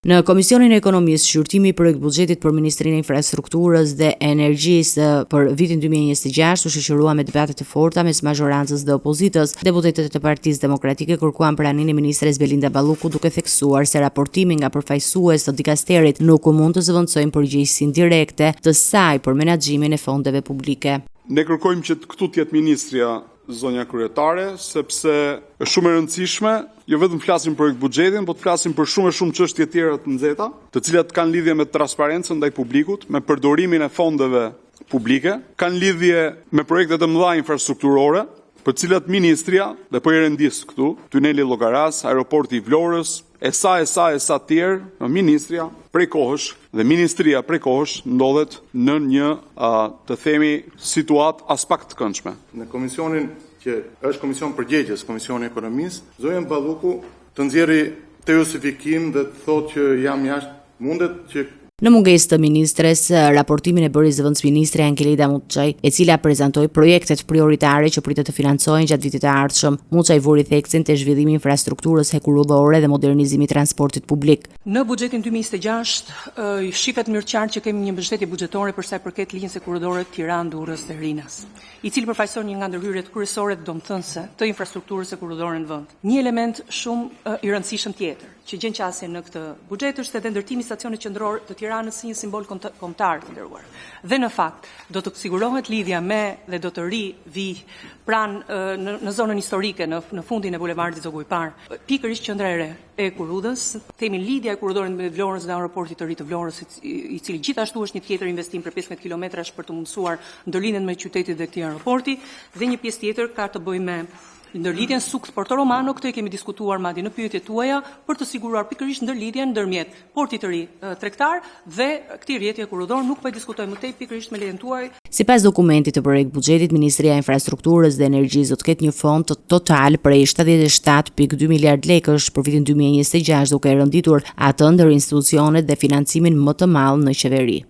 Në Komisionin e Ekonomisë, shqyrtimi i projekt buxhetit për Ministrinë e Infrastrukturës dhe Energjisë për vitin 2026 u shoqërua me debate të forta mes mazhorancës dhe opozitës. Deputetët e Partisë Demokratike kërkuan pranimin e ministres Belinda Balluku, duke theksuar se raportimi nga përfaqësues të dikasterit nuk mund të zëvendësojnë përgjegjësinë direkte të saj për menaxhimin e fondeve publike. Ne kërkojmë që këtu të jetë ministrja zonja kryetare, sepse është shumë e rëndësishme, jo vetëm flasim për buxhetin, por të flasim për shumë çështje tjera të nxehta, të cilat kanë lidhje me transparencën ndaj publikut, me përdorimin e fondeve publike, kanë lidhje me projekte të mëdha infrastrukturore, për cilat ministria, dhe po i rendis këtu, tuneli Llogaras, aeroporti i Vlorës, e sa tjerë, ministria prej kohësh dhe ministria prej kohësh ndodhet në një të themi situatë as pak të këndshme. Në komisionin që është komision përgjegjës, Komisioni i Ekonomisë, zonja Balluku të nxjerrë të justifikim dhe të thotë që jam jashtë, mundet që në mungesë të ministres, raportimin e bëri zëvendësministre Ankelida Muçaj, e cila prezantoi projektet prioritare që pritet të financohen gjatë vitit të ardhshëm. Muçaj vuri theksin te zhvillimi i infrastrukturës hekurullore dhe modernizimi i transportit publik. Në buxhetin 2026 shihet mirëqartë që kemi një mbështetje buxhetore për sa i përket linjës hekurore Tiranë-Durrës dhe Rinas, i cili përfaqëson një nga ndërhyrjet kryesore domethënëse të infrastrukturës hekurore në vend. Një element shumë i rëndësishëm tjetër që gjen qasje në këtë buxhet është edhe ndërtimi i stacionit qendror të Tiranës si një simbol kombëtar të nderuar. Dhe në fakt do të sigurohet lidhja me dhe do të vi pranë në zonën historike në fundin e bulevardit Zogu i Parë. Pikërisht qendra e re e Kurudës, themi lidhja e korridorit me Vlorës dhe aeroportit të ri të Vlorës, i cili gjithashtu është një tjetër investim për 15 kilometrash për të mundësuar ndërlindjen me qytetit dhe këtij aeroporti, dhe një pjesë tjetër ka të bëjë me ndërlidhjen Sukt Porto Romano. Këtë e kemi diskutuar madje në pyetjet tuaja për të siguruar pikërisht ndërlidhjen ndërmjet portit të ri tregtar dhe këtij rrjeti korridor. Nuk po e diskutojmë më tej pikërisht me lejen tuaj. Sipas dokumentit të projekt buxhetit, Ministria e Infrastrukturës dhe Energjisë do të ketë një fond total prej 77.2 miliard lekësh për vitin 2026, duke renditur atë ndër institucionet dhe financimin më të madh në qeveri.